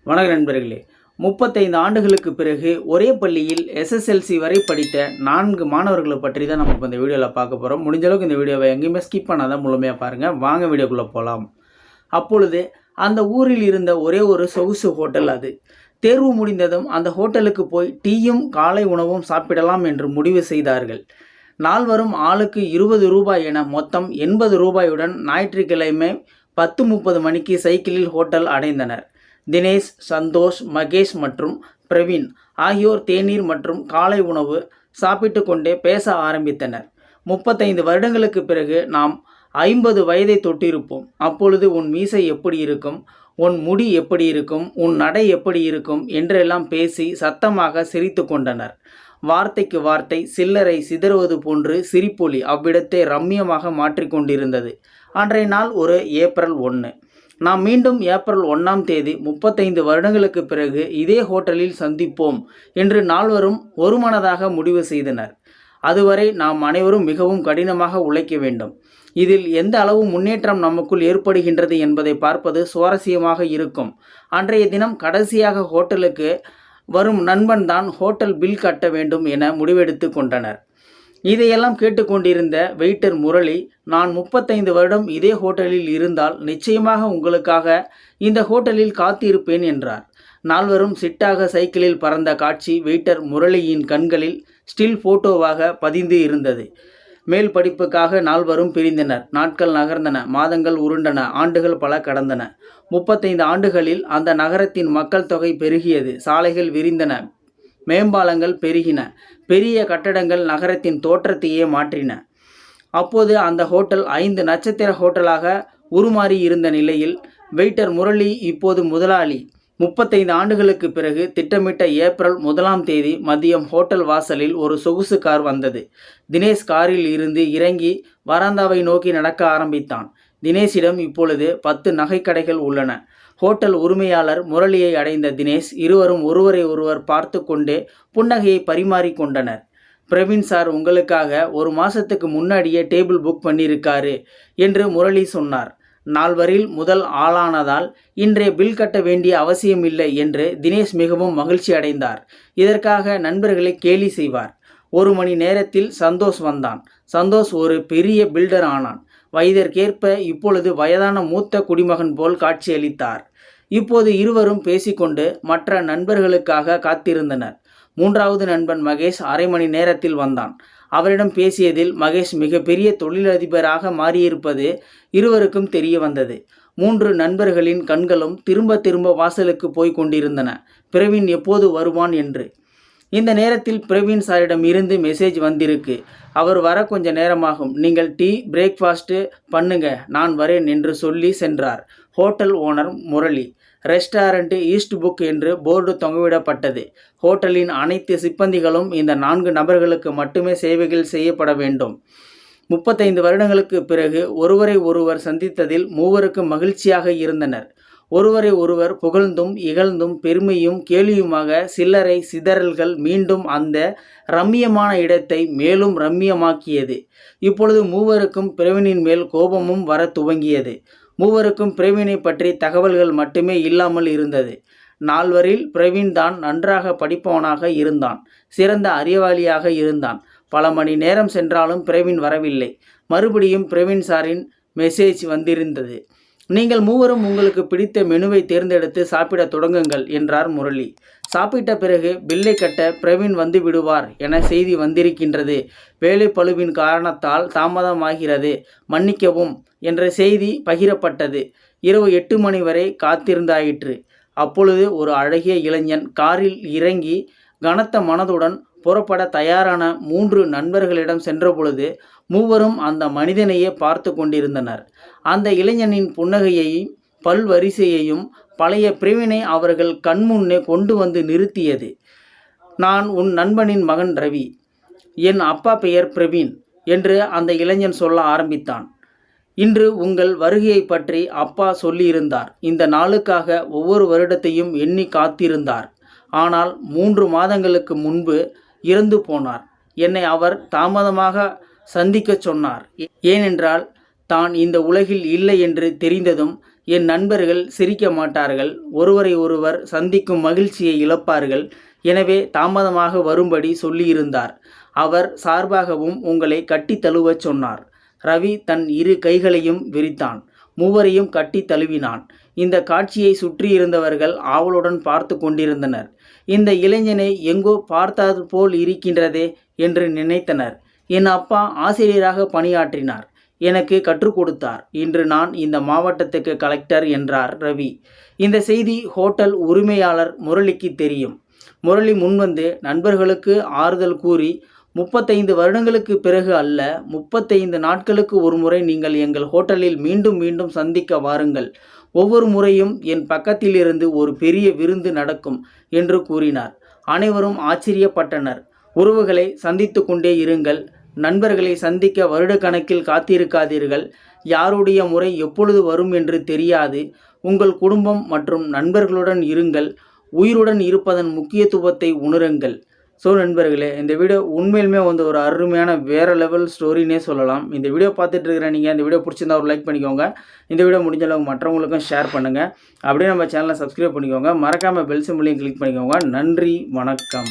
வணக்க நண்பர்களே, 35 ஆண்டுகளுக்கு பிறகு ஒரே பள்ளியில் எஸ்எஸ்எல்சி வரை படித்த 4 மாணவர்களை பற்றி தான் நம்ம இப்போ இந்த வீடியோவில் பார்க்க போகிறோம். முடிஞ்ச அளவுக்கு இந்த வீடியோவை எங்கேயுமே ஸ்கிப் பண்ணாதான் முழுமையாக பாருங்கள். வாங்க வீடியோக்குள்ளே போகலாம். அப்பொழுது அந்த ஊரில் இருந்த ஒரே ஒரு சொகுசு ஹோட்டல் அது. தேர்வு முடிந்ததும் அந்த ஹோட்டலுக்கு போய் டீயும் காலை உணவும் சாப்பிடலாம் என்று முடிவு செய்தார்கள். நால்வரும் ஆளுக்கு 20 ரூபாய் என மொத்தம் 80 ரூபாயுடன் ஞாயிற்றுக்கிழமை 10:30 மணிக்கு சைக்கிளில் ஹோட்டல் அடைந்தனர். தினேஷ், சந்தோஷ், மகேஷ் மற்றும் பிரவீன் ஆகியோர் தேநீர் மற்றும் காலை உணவு சாப்பிட்டு கொண்டே பேச ஆரம்பித்தனர். 35 வருடங்களுக்கு பிறகு நாம் 50 வயதை தொட்டிருப்போம். அப்பொழுது உன் மீசை எப்படி இருக்கும், உன் முடி எப்படி இருக்கும், உன் நடை எப்படி இருக்கும் என்றெல்லாம் பேசி சத்தமாக சிரித்து கொண்டனர். வார்த்தைக்கு வார்த்தை சில்லறை சிதறுவது போன்று சிரிப்பொலி அவ்விடத்தை ரம்மியமாக மாற்றிக்கொண்டிருந்தது. அன்றைய நாள் ஒரு ஏப்ரல் 1. நாம் மீண்டும் ஏப்ரல் 1ஆம் தேதி 35 வருடங்களுக்கு பிறகு இதே ஹோட்டலில் சந்திப்போம் என்று நால்வரும் ஒருமனதாக முடிவு செய்தனர். அதுவரை நாம் அனைவரும் மிகவும் கடினமாக உழைக்க வேண்டும். இதில் எந்த அளவு முன்னேற்றம் நமக்குள் ஏற்படுகின்றது என்பதை பார்ப்பது சுவாரஸ்யமாக இருக்கும். அன்றைய தினம் கடைசியாக ஹோட்டலுக்கு வரும் நண்பன் தான் ஹோட்டல் பில் கட்ட வேண்டும் என முடிவெடுத்து கொண்டனர். இதையெல்லாம் கேட்டுக்கொண்டிருந்த வெயிட்டர் முரளி, நான் 35 வருடம் இதே ஹோட்டலில் இருந்தால் நிச்சயமாக உங்களுக்காக இந்த ஹோட்டலில் காத்திருப்பேன் என்றார். நால்வரும் சிட்டாக சைக்கிளில் பறந்த காட்சி வெயிட்டர் முரளியின் கண்களில் ஸ்டில் போட்டோவாக பதிந்து இருந்தது. மேல் படிப்புக்காக நால்வரும் பிரிந்தனர். நாட்கள் நகர்ந்தன, மாதங்கள் உருண்டன, ஆண்டுகள் பல கடந்தன. 35 ஆண்டுகளில் அந்த நகரத்தின் மக்கள் தொகை பெருகியது, சாலைகள் விரிந்தன, மேம்பாலங்கள் பெருகின, பெரிய கட்டடங்கள் நகரத்தின் தோற்றத்தையே மாற்றின. அப்போது அந்த ஹோட்டல் 5 நட்சத்திர ஹோட்டலாக உருமாறி இருந்த நிலையில் வெயிட்டர் முரளி இப்போது முதலாளி. 35 ஆண்டுகளுக்கு பிறகு திட்டமிட்ட ஏப்ரல் 1ஆம் தேதி மதியம் ஹோட்டல் வாசலில் ஒரு சொகுசு கார் வந்தது. தினேஷ் காரில் இருந்து இறங்கி வராந்தாவை நோக்கி நடக்க ஆரம்பித்தான். தினேஷிடம் இப்பொழுது 10 நகைக்கடைகள் உள்ளன. ஹோட்டல் உரிமையாளர் முரளியை அடைந்த தினேஷ் இருவரும் ஒருவரை ஒருவர் பார்த்து கொண்டே புன்னகையை பரிமாறி கொண்டனர். பிரவீன் சார் உங்களுக்காக 1 மாதத்துக்கு முன்னாடியே டேபிள் புக் பண்ணியிருக்காரு என்று முரளி சொன்னார். நால்வரில் முதல் ஆளானதால் இன்றைய பில் கட்ட வேண்டிய அவசியமில்லை என்று தினேஷ் மிகவும் மகிழ்ச்சி அடைந்தார். இதற்காக நண்பர்களை கேலி செய்வார். 1 மணி நேரத்தில் சந்தோஷ் வந்தான். சந்தோஷ் ஒரு பெரிய பில்டர் ஆனான். வயதிற்கேற்ப இப்பொழுது வயதான மூத்த குடிமகன் போல் காட்சியளித்தார். இப்போது இருவரும் பேசிக்கொண்டு மற்ற நண்பர்களுக்காக காத்திருந்தனர். 3வது நண்பன் மகேஷ் அரை மணி நேரத்தில் வந்தான். அவரிடம் பேசியதில் மகேஷ் மிகப்பெரிய தொழிலதிபராக மாறியிருப்பது இருவருக்கும் தெரிய வந்தது. 3 நண்பர்களின் கண்களும் திரும்ப திரும்ப வாசலுக்கு போய் கொண்டிருந்தன, பிரவீன் எப்போது வருவான் என்று. இந்த நேரத்தில் பிரவீன் சாரிடம் இருந்து மெசேஜ் வந்திருக்கு. அவர் வர கொஞ்ச நேரமாகும், நீங்கள் டீ பிரேக்ஃபாஸ்ட்டு பண்ணுங்க, நான் வரேன் என்று சொல்லி சென்றார். Hotel owner Murali. Restaurant east book என்று போர்டு தொங்கவிடப்பட்டது. ஹோட்டலின் அனைத்து சிப்பந்திகளும் இந்த 4 நபர்களுக்கு மட்டுமே சேவைகள் செய்யப்பட வேண்டும். 35 வருடங்களுக்கு பிறகு ஒருவரை ஒருவர் சந்தித்ததில் மூவருக்கும் மகிழ்ச்சியாக இருந்தனர். ஒருவரை ஒருவர் புகழ்ந்தும் இகழ்ந்தும் பெருமையும் கேலியுமாக சில்லறை சிதறல்கள் மீண்டும் அந்த ரம்மியமான இடத்தை மேலும் ரம்மியமாக்கியது. இப்பொழுது மூவருக்கும் பிரவீனின் மேல் கோபமும் வர துவங்கியது. மூவருக்கும் பிரவீனை பற்றி தகவல்கள் மட்டுமே இல்லாமல் இருந்தது. நால்வரில் பிரவீன் தான் நன்றாக படிப்பவனாக இருந்தான், சிறந்த அறிவாளியாக இருந்தான். பல மணி நேரம் சென்றாலும் பிரவீன் வரவில்லை. மறுபடியும் பிரவீன் சாரின் மெசேஜ் வந்திருந்தது. நீங்கள் மூவரும் உங்களுக்கு பிடித்த மெனுவை தேர்ந்தெடுத்து சாப்பிட தொடங்குங்கள் என்றார் முரளி. சாப்பிட்ட பிறகு பில்லை கட்ட பிரவீன் வந்து விடுவார் என செய்தி வந்திருக்கின்றது. வேலை பளுவின் காரணத்தால் தாமதமாகிறது, மன்னிக்கவும் என்ற செய்தி பகிரப்பட்டது. இரவு 8 மணி வரை காத்திருந்தாயிற்று. அப்பொழுது ஒரு அழகிய இளைஞன் காரில் இறங்கி கனத்த மனதுடன் புறப்பட தயாரான 3 நண்பர்களிடம் சென்றபொழுது மூவரும் அந்த மனிதனையே பார்த்து கொண்டிருந்தனர். அந்த இளைஞனின் புன்னகையையும் பல்வரிசையையும் பழைய பிரவீனை அவர்கள் கண்முன்னே கொண்டு வந்து நிறுத்தியது. நான் உன் நண்பனின் மகன் ரவி, என் அப்பா பெயர் பிரவீன் என்று அந்த இளைஞன் சொல்ல ஆரம்பித்தான். இன்று உங்கள் வருகையை பற்றி அப்பா சொல்லியிருந்தார். இந்த நாளுக்காக ஒவ்வொரு வருடத்தையும் எண்ணி காத்திருந்தார். ஆனால் 3 மாதங்களுக்கு முன்பு இறந்து போனார். என்னை அவர் தாமதமாக சந்திக்க சொன்னார். ஏனென்றால் தான் இந்த உலகில் இல்லை என்று தெரிந்ததும் என் நண்பர்கள் சிரிக்க மாட்டார்கள், ஒருவரை ஒருவர் சந்திக்கும் மகிழ்ச்சியை இழப்பார்கள். எனவே தாமதமாக வரும்படி சொல்லியிருந்தார். அவர் சார்பாகவும் உங்களை கட்டி தழுவச் சொன்னார். ரவி தன் இரு கைகளையும் விரித்தான். மூவரையும் கட்டி தழுவினான். இந்த காட்சியை சுற்றியிருந்தவர்கள் ஆவலுடன் பார்த்து கொண்டிருந்தனர். இந்த இளைஞனை எங்கோ பார்த்தது போல் இருக்கின்றதே என்று நினைத்தனர். என் அப்பா ஆசிரியராக பணியாற்றினார், எனக்கு கற்றுக் கொடுத்தார். இன்று நான் இந்த மாவட்டத்துக்கு கலெக்டர் என்றார் ரவி. இந்த செய்தி ஹோட்டல் உரிமையாளர் முரளிக்கு தெரியும். முரளி முன்வந்து நண்பர்களுக்கு ஆறுதல் கூறி, 35 வருடங்களுக்கு பிறகு அல்ல, 35 நாட்களுக்கு ஒரு முறை நீங்கள் எங்கள் ஹோட்டலில் மீண்டும் மீண்டும் சந்திக்க வாருங்கள். ஒவ்வொரு முறையும் என் பக்கத்திலிருந்து ஒரு பெரிய விருந்து நடக்கும் என்று கூறினார். அனைவரும் ஆச்சரியப்பட்டனர். உறவுகளை சந்தித்து கொண்டே இருங்கள். நண்பர்களை சந்திக்க வருடக்கணக்கில் காத்திருக்காதீர்கள். யாருடைய முறை எப்பொழுது வரும் என்று தெரியாது. உங்கள் குடும்பம் மற்றும் நண்பர்களுடன் இருங்கள். உயிருடன் இருப்பதன் முக்கியத்துவத்தை உணருங்கள். ஸோ நண்பர்களே, இந்த வீடியோ உண்மையிலுமே ஒரு அருமையான வேறு லெவல் ஸ்டோரினே சொல்லலாம். இந்த வீடியோ பார்த்துட்டு இருக்கிற நீங்கள் இந்த வீடியோ பிடிச்சிருந்தா ஒரு லைக் பண்ணிக்கோங்க. இந்த வீடியோ முடிஞ்ச அளவுக்கு மற்றவங்களுக்கும் ஷேர் பண்ணுங்கள். அப்படியே நம்ம சேனலை சப்ஸ்கிரைப் பண்ணிக்கோங்க. மறக்காமல் பெல் சிம்பளையும் கிளிக் பண்ணிக்கோங்க. நன்றி, வணக்கம்.